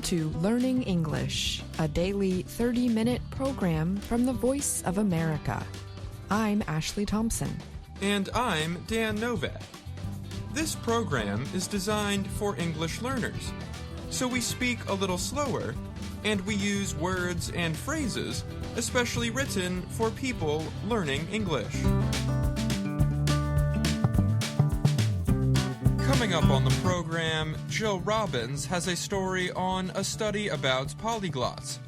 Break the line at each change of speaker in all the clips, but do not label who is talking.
Welcome to Learning English, a daily 30-minute program from the Voice of America. I'm Ashley Thompson.
And I'm Dan Novak. This program is designed for English learners, so we speak a little slower, and we use words and phrases especially written for people learning English. Coming up on the program, Jill Robbins has a story on a study about polyglots.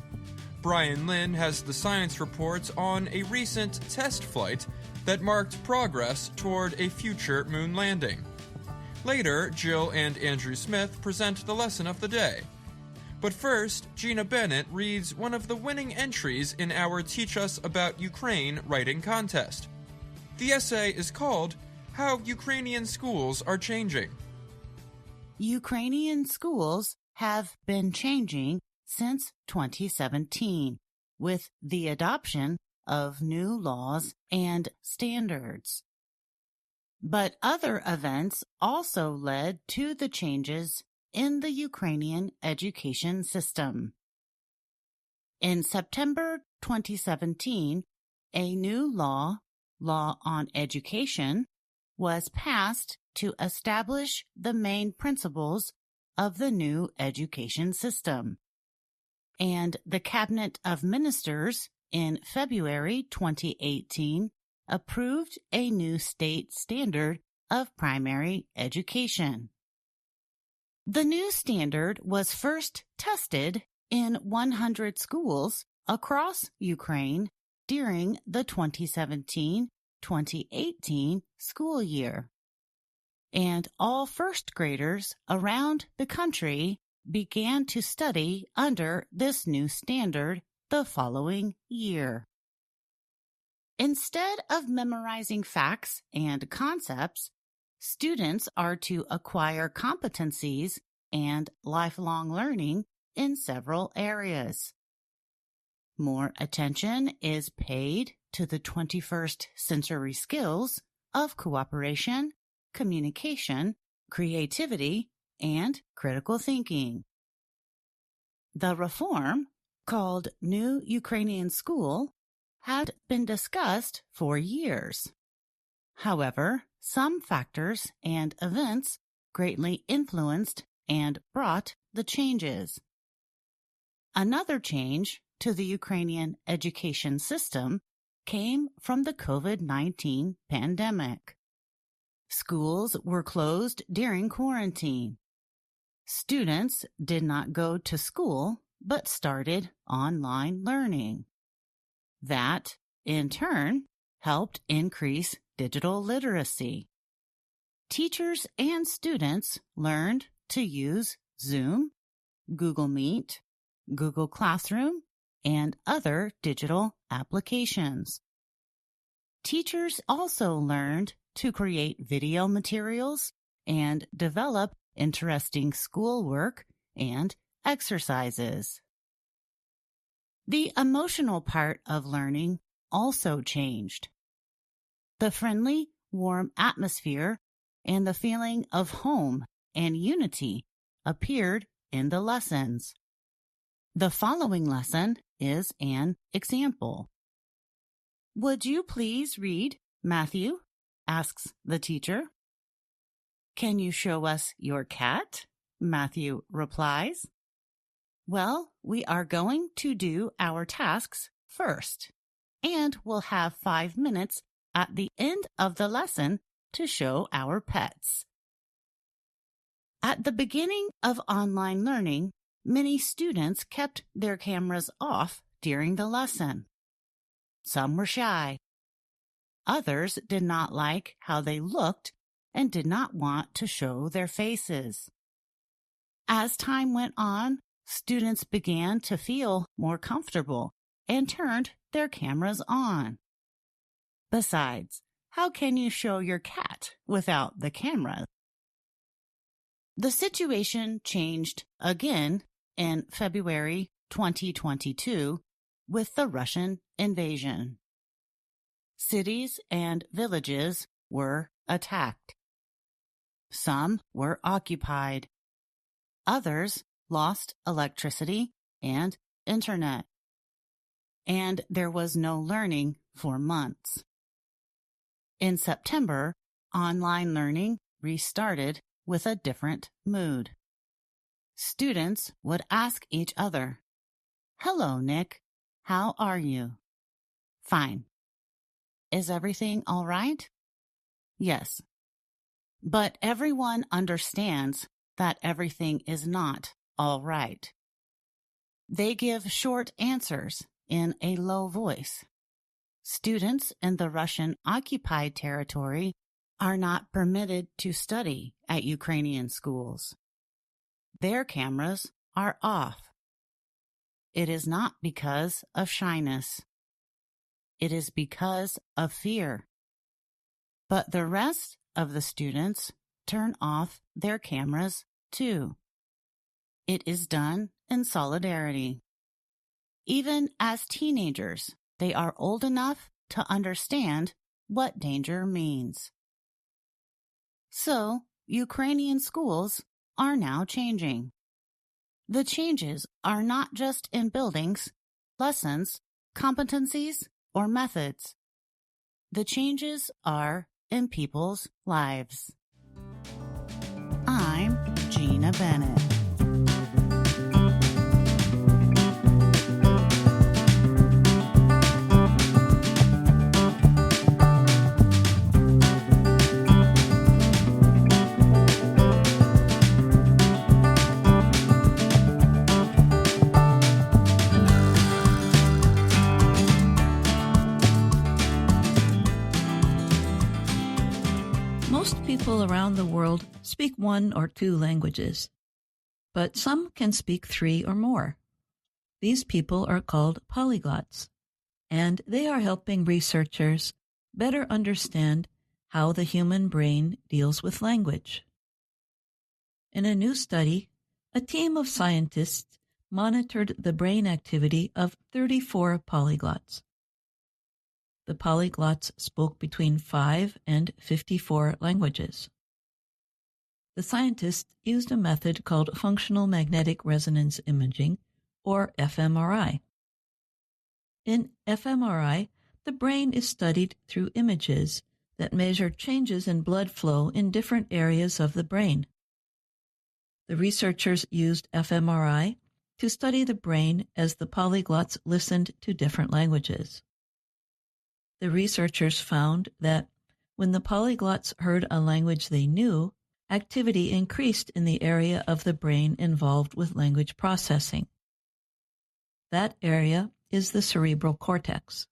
Brian Lynn has the science reports on a recent test flight that marked progress toward a future moon landing. Later, Jill and Andrew Smith present the lesson of the day. But first, Gina Bennett reads one of the winning entries in our Teach Us About Ukraine writing contest. The essay is called How Ukrainian Schools Are Changing.
Ukrainian schools have been changing since 2017 with the adoption of new laws and standards. But other events also led to the changes in the Ukrainian education system. In September 2017, a new law on education, was passed to establish the main principles of the new education system. And the Cabinet of Ministers in February 2018 approved a new state standard of primary education. The new standard was first tested in 100 schools across Ukraine during the 2017-2018 school year. And all first graders around the country began to study under this new standard the following year. Instead of memorizing facts and concepts, students are to acquire competencies and lifelong learning in several areas. More attention is paid to the 21st century skills of cooperation, communication, creativity, and critical thinking. The reform, called New Ukrainian School, had been discussed for years. However, some factors and events greatly influenced and brought the changes. Another change to the Ukrainian education system came from the COVID-19 pandemic. Schools were closed during quarantine. Students did not go to school but started online learning. That, in turn, helped increase digital literacy. Teachers and students learned to use Zoom, Google Meet, Google Classroom, and other digital applications. Teachers also learned to create video materials and develop interesting schoolwork and exercises. The emotional part of learning also changed. The friendly, warm atmosphere and the feeling of home and unity appeared in the lessons. The following lesson is an example. Would you please read, Matthew? Asks the teacher. Can you show us your cat? Matthew replies. Well, we are going to do our tasks first, and we'll have 5 minutes at the end of the lesson to show our pets. At the beginning of online learning, many students kept their cameras off during the lesson. Some were shy. Others did not like how they looked and did not want to show their faces. As time went on, students began to feel more comfortable and turned their cameras on. Besides, how can you show your cat without the camera? The situation changed again in February 2022 with the Russian invasion. Cities and villages were attacked. Some were occupied. Others lost electricity and internet. And there was no learning for months. In September, online learning restarted with a different mood. Students would ask each other, "Hello, Nick. How are you?" "Fine." "Is everything all right?" "Yes." But everyone understands that everything is not all right. They give short answers in a low voice. Students in the Russian-occupied territory are not permitted to study at Ukrainian schools. Their cameras are off. It is not because of shyness. It is because of fear. But the rest of the students turn off their cameras too. It is done in solidarity. Even as teenagers, they are old enough to understand what danger means. So, Ukrainian schools are now changing. The changes are not just in buildings, lessons, competencies, or methods. The changes are in people's lives. I'm Gina Bennett.
Most people around the world speak one or two languages, but some can speak three or more. These people are called polyglots, and they are helping researchers better understand how the human brain deals with language. In a new study, a team of scientists monitored the brain activity of 34 polyglots. The polyglots spoke between 5 and 54 languages. The scientists used a method called functional magnetic resonance imaging, or fMRI. In fMRI, the brain is studied through images that measure changes in blood flow in different areas of the brain. The researchers used fMRI to study the brain as the polyglots listened to different languages. The researchers found that when the polyglots heard a language they knew, activity increased in the area of the brain involved with language processing. That area is the cerebral cortex.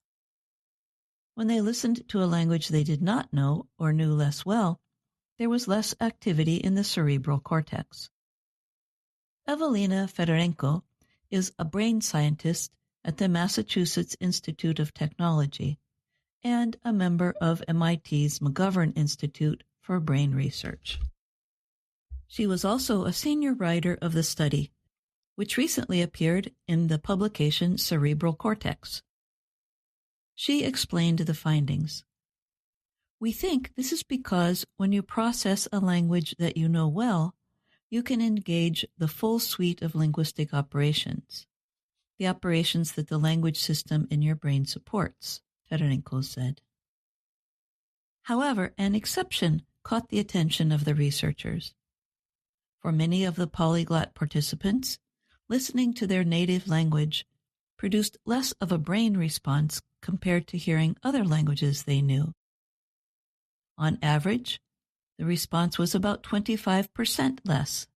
When they listened to a language they did not know or knew less well, there was less activity in the cerebral cortex. Evelina Fedorenko is a brain scientist at the Massachusetts Institute of Technology and a member of MIT's McGovern Institute for Brain Research. She was also a senior writer of the study, which recently appeared in the publication Cerebral Cortex. She explained the findings. "We think this is because when you process a language that you know well, you can engage the full suite of linguistic operations, the operations that the language system in your brain supports," Fedorenko said. However, an exception caught the attention of the researchers. For many of the polyglot participants, listening to their native language produced less of a brain response compared to hearing other languages they knew. On average, the response was about 25% less.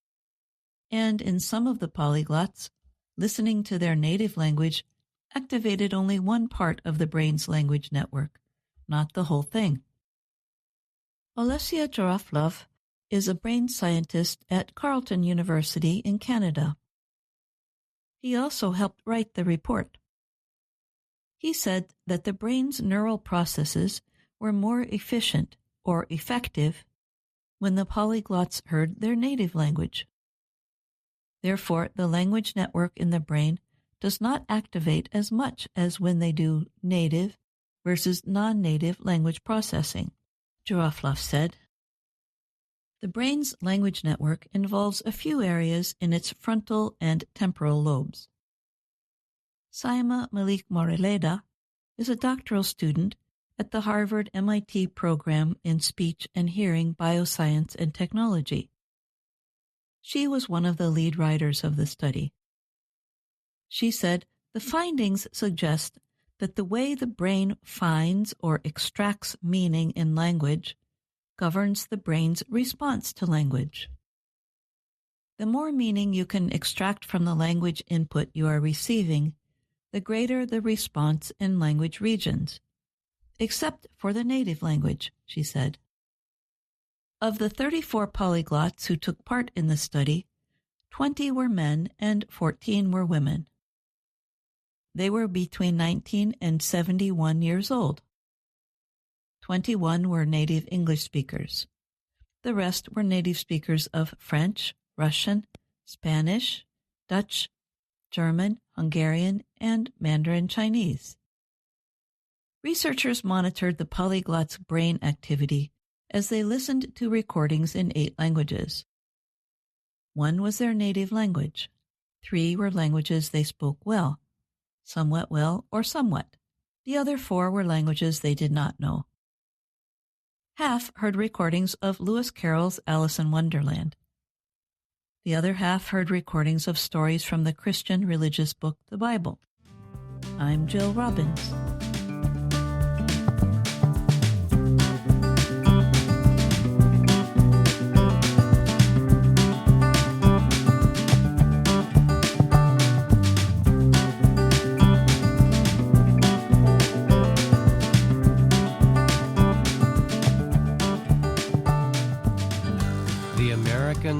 And in some of the polyglots, listening to their native language activated only one part of the brain's language network, not the whole thing. Olesya Jaroflov is a brain scientist at Carleton University in Canada. He also helped write the report. He said that the brain's neural processes were more efficient or effective when the polyglots heard their native language. Therefore, the language network in the brain does not activate as much as when they do native versus non-native language processing, Jaroflov said. The brain's language network involves a few areas in its frontal and temporal lobes. Saima Malik Moreleda is a doctoral student at the Harvard-MIT program in Speech and Hearing Bioscience and Technology. She was one of the lead writers of the study. She said, the findings suggest that the way the brain finds or extracts meaning in language governs the brain's response to language. The more meaning you can extract from the language input you are receiving, the greater the response in language regions, except for the native language, she said. Of the 34 polyglots who took part in the study, 20 were men and 14 were women. They were between 19 and 71 years old. 21 were native English speakers. The rest were native speakers of French, Russian, Spanish, Dutch, German, Hungarian, and Mandarin Chinese. Researchers monitored the polyglots' brain activity as they listened to recordings in 8 languages. 1 was their native language. 3 were languages they spoke well, somewhat well, or somewhat. The other 4 were languages they did not know. Half heard recordings of Lewis Carroll's Alice in Wonderland. The other half heard recordings of stories from the Christian religious book, the Bible. I'm Jill Robbins.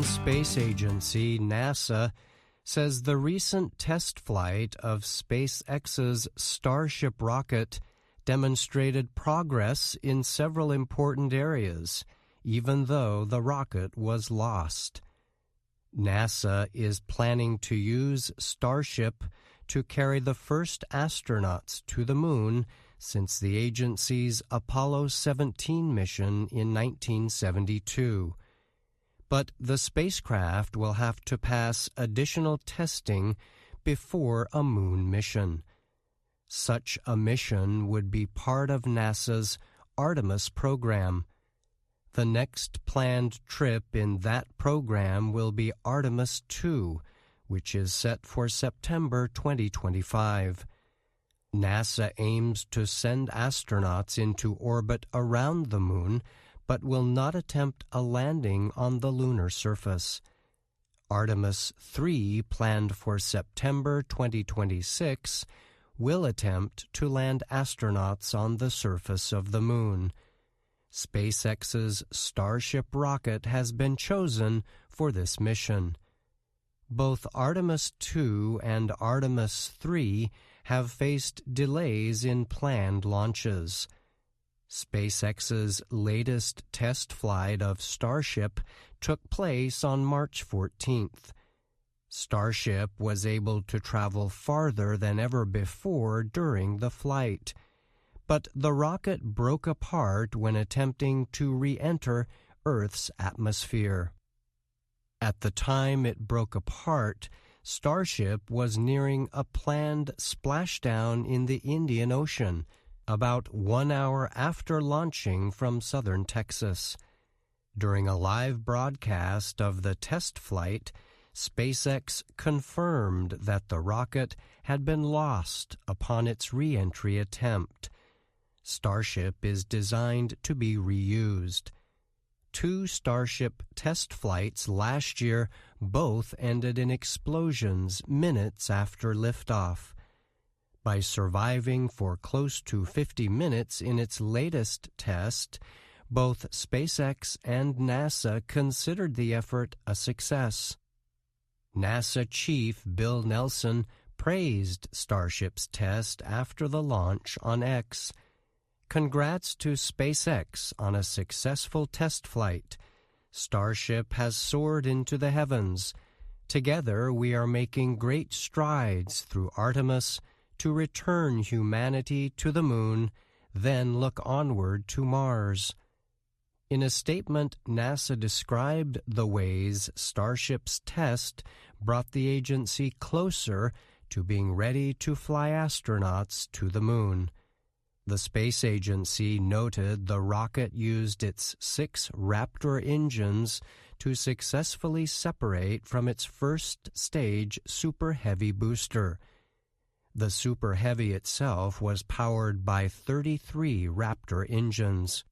Space Agency, NASA, says the recent test flight of SpaceX's Starship rocket demonstrated progress in several important areas, even though the rocket was lost. NASA is planning to use Starship to carry the first astronauts to the moon since the agency's Apollo 17 mission in 1972. But the spacecraft will have to pass additional testing before a moon mission. Such a mission would be part of NASA's Artemis program. The next planned trip in that program will be Artemis II, which is set for September 2025. NASA aims to send astronauts into orbit around the moon, but will not attempt a landing on the lunar surface. Artemis III, planned for September 2026, will attempt to land astronauts on the surface of the moon. SpaceX's Starship rocket has been chosen for this mission. Both Artemis II and Artemis III have faced delays in planned launches. SpaceX's latest test flight of Starship took place on March 14th. Starship was able to travel farther than ever before during the flight, but the rocket broke apart when attempting to re-enter Earth's atmosphere. At the time it broke apart, Starship was nearing a planned splashdown in the Indian Ocean, about 1 hour after launching from southern Texas. During a live broadcast of the test flight, SpaceX confirmed that the rocket had been lost upon its re-entry attempt. Starship is designed to be reused. 2 Starship test flights last year both ended in explosions minutes after liftoff. By surviving for close to 50 minutes in its latest test, both SpaceX and NASA considered the effort a success. NASA Chief Bill Nelson praised Starship's test after the launch on X. "Congrats to SpaceX on a successful test flight. Starship has soared into the heavens. Together we are making great strides through Artemis to return humanity to the moon, then look onward to Mars." In a statement, NASA described the ways Starship's test brought the agency closer to being ready to fly astronauts to the moon. The space agency noted the rocket used its 6 Raptor engines to successfully separate from its first-stage Super Heavy booster. The Super Heavy itself was powered by 33 Raptor engines.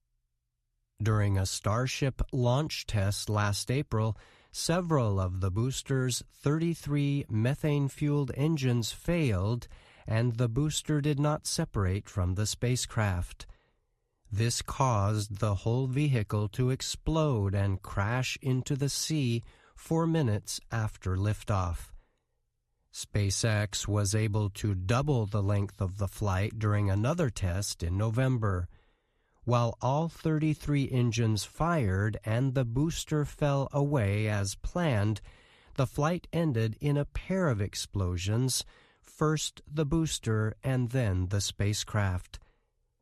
During a Starship launch test last April, several of the booster's 33 methane-fueled engines failed, and the booster did not separate from the spacecraft. This caused the whole vehicle to explode and crash into the sea 4 minutes after liftoff. SpaceX was able to double the length of the flight during another test in November. While all 33 engines fired and the booster fell away as planned, the flight ended in a pair of explosions, first the booster and then the spacecraft.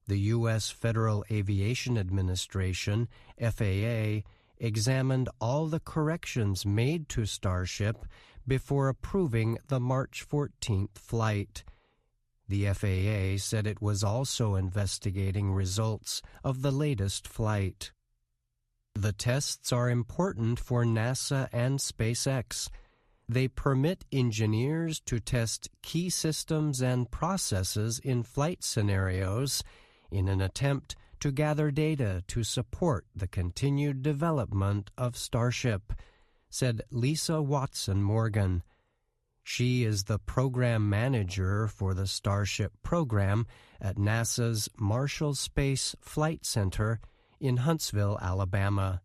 The U.S. Federal Aviation Administration, FAA, examined all the corrections made to Starship before approving the March 14th flight. The FAA said it was also investigating results of the latest flight. The tests are important for NASA and SpaceX. They permit engineers to test key systems and processes in flight scenarios in an attempt to gather data to support the continued development of Starship, said Lisa Watson-Morgan. She is the program manager for the Starship program at NASA's Marshall Space Flight Center in Huntsville, Alabama.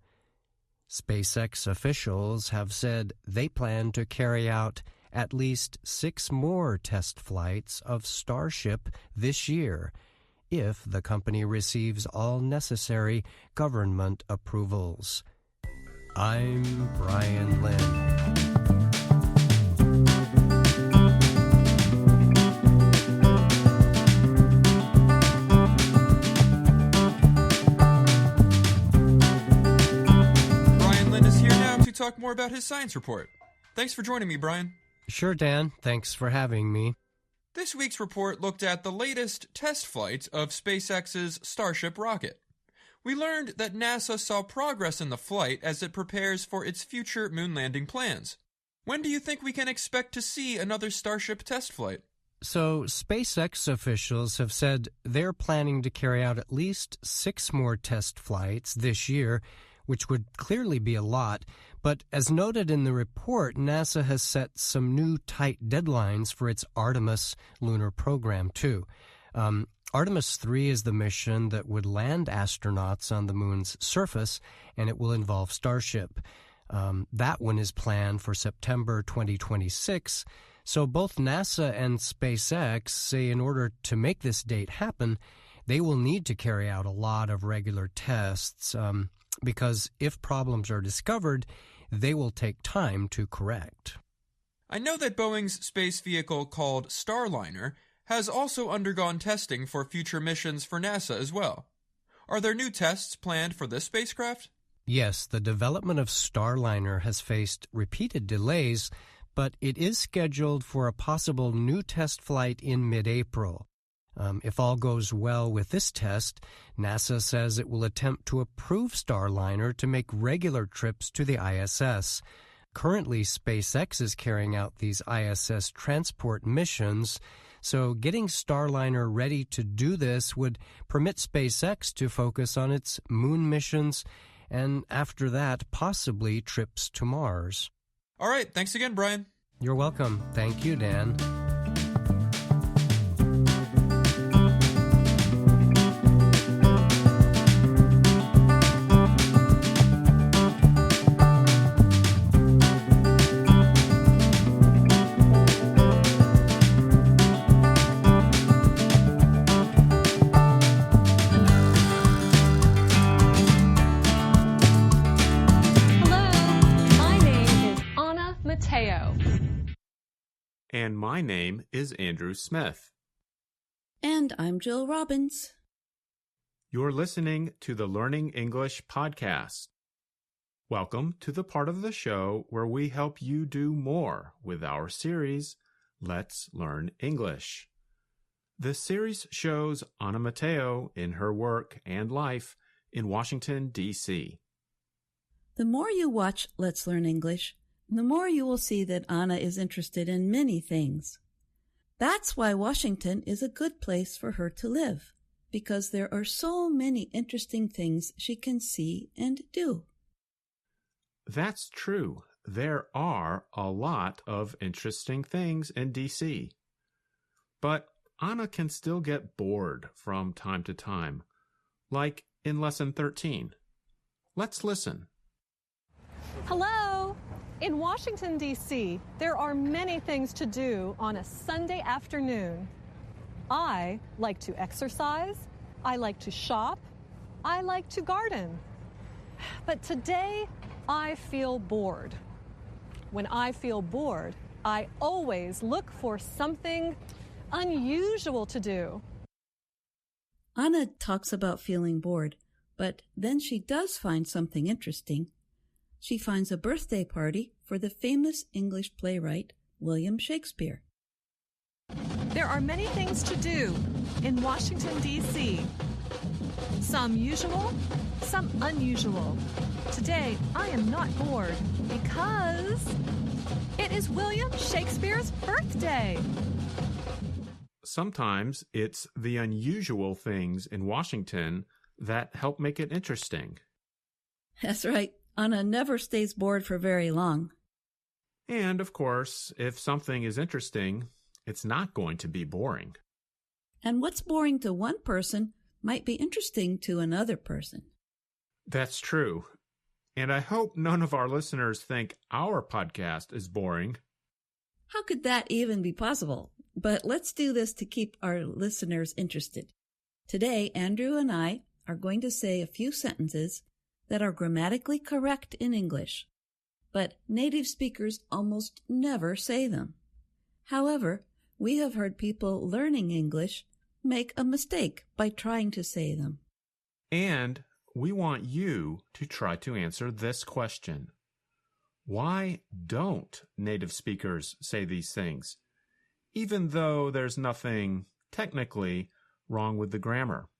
SpaceX officials have said they plan to carry out at least 6 more test flights of Starship this year if the company receives all necessary government approvals. I'm Brian Lynn.
Talk more about his science report. Thanks for joining me, Brian.
Sure, Dan. Thanks for having me.
This week's report looked at the latest test flight of SpaceX's Starship rocket. We learned that NASA saw progress in the flight as it prepares for its future moon landing plans. When do you think we can expect to see another Starship test flight?
So, SpaceX officials have said they're planning to carry out at least 6 more test flights this year, which would clearly be a lot. But as noted in the report, NASA has set some new tight deadlines for its Artemis lunar program, too. Artemis 3 is the mission that would land astronauts on the moon's surface, and it will involve Starship. That one is planned for September 2026. So both NASA and SpaceX say in order to make this date happen, they will need to carry out a lot of regular tests, because if problems are discovered, they will take time to correct.
I know that Boeing's space vehicle called Starliner has also undergone testing for future missions for NASA as well. Are there new tests planned for this spacecraft?
Yes, the development of Starliner has faced repeated delays, but it is scheduled for a possible new test flight in mid-April. If all goes well with this test, NASA says it will attempt to approve Starliner to make regular trips to the ISS. Currently, SpaceX is carrying out these ISS transport missions, so getting Starliner ready to do this would permit SpaceX to focus on its moon missions and, after that, possibly trips to Mars.
All right, thanks again, Brian.
You're welcome. Thank you, Dan.
And my name is Andrew Smith.
And I'm Jill Robbins.
You're listening to the Learning English podcast. Welcome to the part of the show where we help you do more with our series, Let's Learn English. This series shows Anna Mateo in her work and life in Washington, D.C.
The more you watch Let's Learn English, the more you will see that Anna is interested in many things. That's why Washington is a good place for her to live, because there are so many interesting things she can see and do.
That's true. There are a lot of interesting things in D.C. But Anna can still get bored from time to time, like in Lesson 13. Let's listen.
Hello! In Washington, D.C., there are many things to do on a Sunday afternoon. I like to exercise, I like to shop, I like to garden. But today, I feel bored. When I feel bored, I always look for something unusual to do.
Anna talks about feeling bored, but then she does find something interesting. She finds a birthday party for the famous English playwright William Shakespeare.
There are many things to do in Washington, D.C. Some usual, some unusual. Today, I am not bored because it is William Shakespeare's birthday.
Sometimes it's the unusual things in Washington that help make it interesting.
That's right. Anna never stays bored for very long.
And, of course, if something is interesting, it's not going to be boring.
And what's boring to one person might be interesting to another person.
That's true. And I hope none of our listeners think our podcast is boring.
How could that even be possible? But let's do this to keep our listeners interested. Today, Andrew and I are going to say a few sentences that are grammatically correct in English, but native speakers almost never say them. However, we have heard people learning English make a mistake by trying to say them.
And we want you to try to answer this question. Why don't native speakers say these things, even though there's nothing technically wrong with the grammar?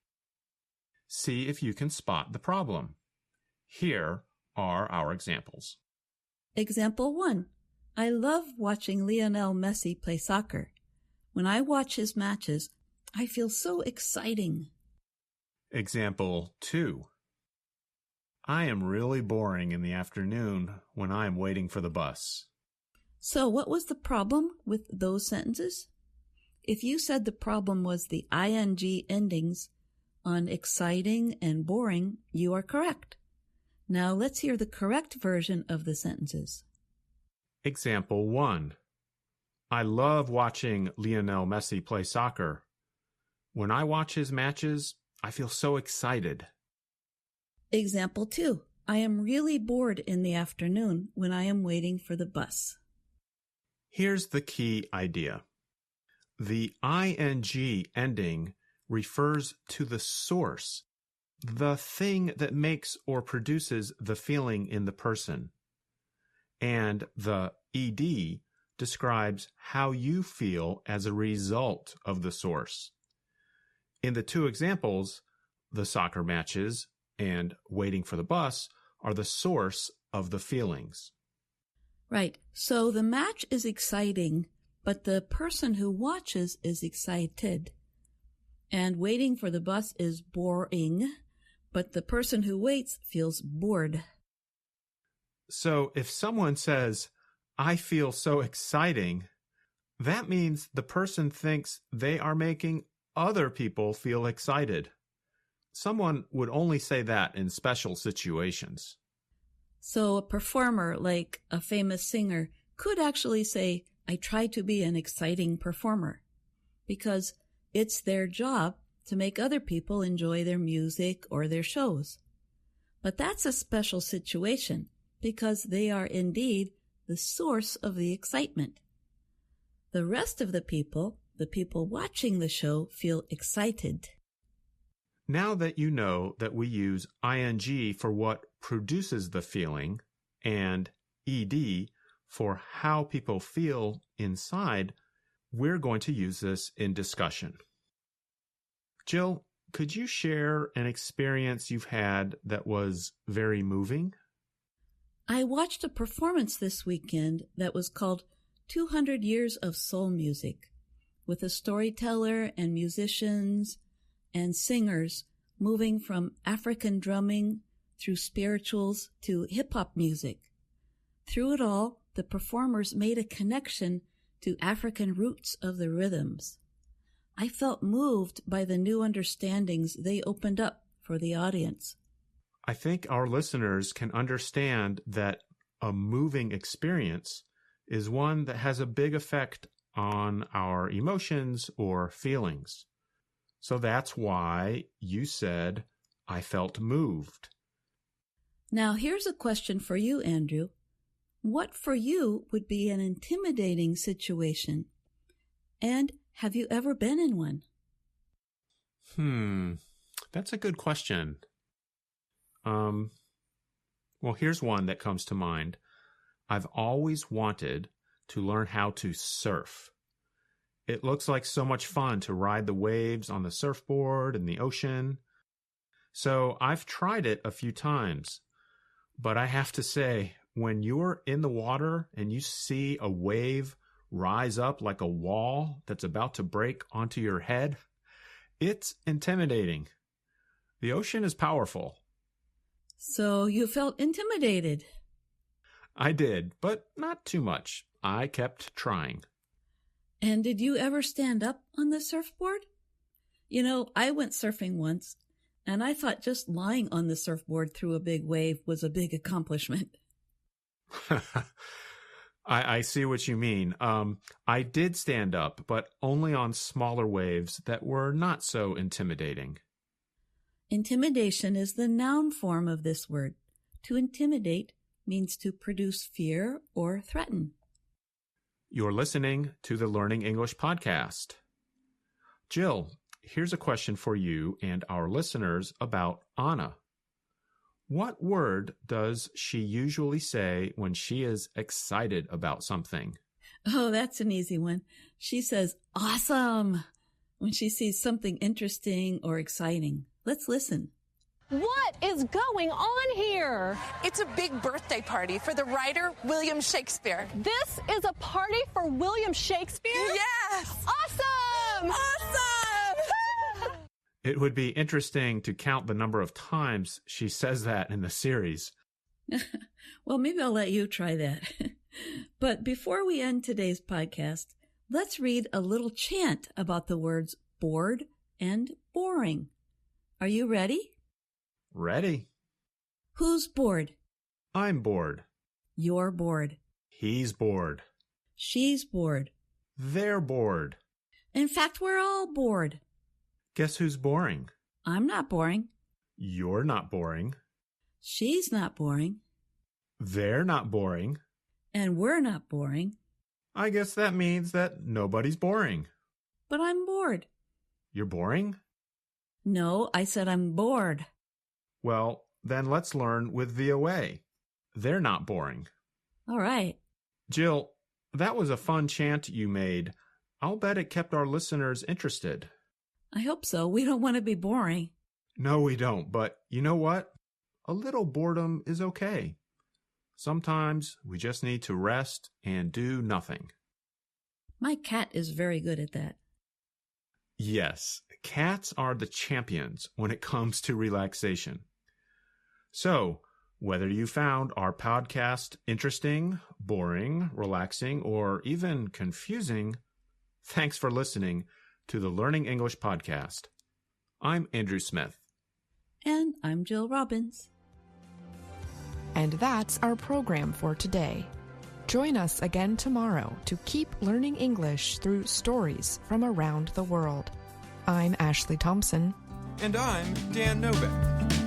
See if you can spot the problem. Here are our examples.
Example 1. I love watching Lionel Messi play soccer. When I watch his matches, I feel so exciting.
Example 2. I am really boring in the afternoon when I am waiting for the bus.
So what was the problem with those sentences? If you said the problem was the ing endings on exciting and boring, you are correct. Now let's hear the correct version of the sentences.
Example 1. I love watching Lionel Messi play soccer. When I watch his matches, I feel so excited.
Example 2. I am really bored in the afternoon when I am waiting for the bus.
Here's the key idea. The ing ending refers to the source, the thing that makes or produces the feeling in the person. And the ed describes how you feel as a result of the source. In the two examples, the soccer matches and waiting for the bus are the source of the feelings.
Right. So the match is exciting, but the person who watches is excited. And waiting for the bus is boring, but the person who waits feels bored.
So if someone says, I feel so exciting, that means the person thinks they are making other people feel excited. Someone would only say that in special situations.
So a performer, like a famous singer, could actually say, I try to be an exciting performer, because it's their job to make other people enjoy their music or their shows. But that's a special situation, because they are indeed the source of the excitement. The rest of the people watching the show, feel excited.
Now that you know that we use ing for what produces the feeling and ed for how people feel inside, we're going to use this in discussion. Jill, could you share an experience you've had that was very moving?
I watched a performance this weekend that was called 200 Years of Soul Music, with a storyteller and musicians and singers moving from African drumming through spirituals to hip-hop music. Through it all, the performers made a connection to African roots of the rhythms. I felt moved by the new understandings they opened up for the audience.
I think our listeners can understand that a moving experience is one that has a big effect on our emotions or feelings. So that's why you said, I felt moved.
Now here's a question for you, Andrew. What for you would be an intimidating situation? And have you ever been in one?
That's a good question. Well, here's one that comes to mind. I've always wanted to learn how to surf. It looks like so much fun to ride the waves on the surfboard in the ocean. So I've tried it a few times. But I have to say, when you're in the water and you see a wave rise up like a wall that's about to break onto your head, it's intimidating. The ocean is powerful.
So you felt intimidated?
I did, but not too much. I kept trying.
And did you ever stand up on the surfboard? You know, I went surfing once, and I thought just lying on the surfboard through a big wave was a big accomplishment.
I see what you mean. I did stand up, but only on smaller waves that were not so intimidating.
Intimidation is the noun form of this word. To intimidate means to produce fear or threaten.
You're listening to the Learning English podcast. Jill, here's a question for you and our listeners about Anna. What word does she usually say when she is excited about something?
Oh, that's an easy one. She says, awesome, when she sees something interesting or exciting. Let's listen.
What is going on here?
It's a big birthday party for the writer William Shakespeare.
This is a party for William Shakespeare?
Yes!
Awesome!
Awesome!
It would be interesting to count the number of times she says that in the series.
Well, maybe I'll let you try that. But before we end today's podcast, let's read a little chant about the words bored and boring. Are you ready?
Ready.
Who's bored?
I'm bored.
You're bored.
He's bored.
She's bored.
They're bored.
In fact, we're all bored.
Guess who's boring?
I'm not boring.
You're not boring.
She's not boring.
They're not boring.
And we're not boring.
I guess that means that nobody's boring.
But I'm bored.
You're boring?
No, I said I'm bored.
Well, then let's learn with VOA. They're not boring.
All right.
Jill, that was a fun chant you made. I'll bet it kept our listeners interested.
I hope so. We don't want to be boring.
No, we don't. But you know what? A little boredom is okay. Sometimes we just need to rest and do nothing.
My cat is very good at that.
Yes, cats are the champions when it comes to relaxation. So, whether you found our podcast interesting, boring, relaxing, or even confusing, thanks for listening to the Learning English podcast. I'm Andrew Smith.
And I'm Jill Robbins.
And that's our program for today. Join us again tomorrow to keep learning English through stories from around the world. I'm Ashley Thompson.
And I'm Dan Nobeck.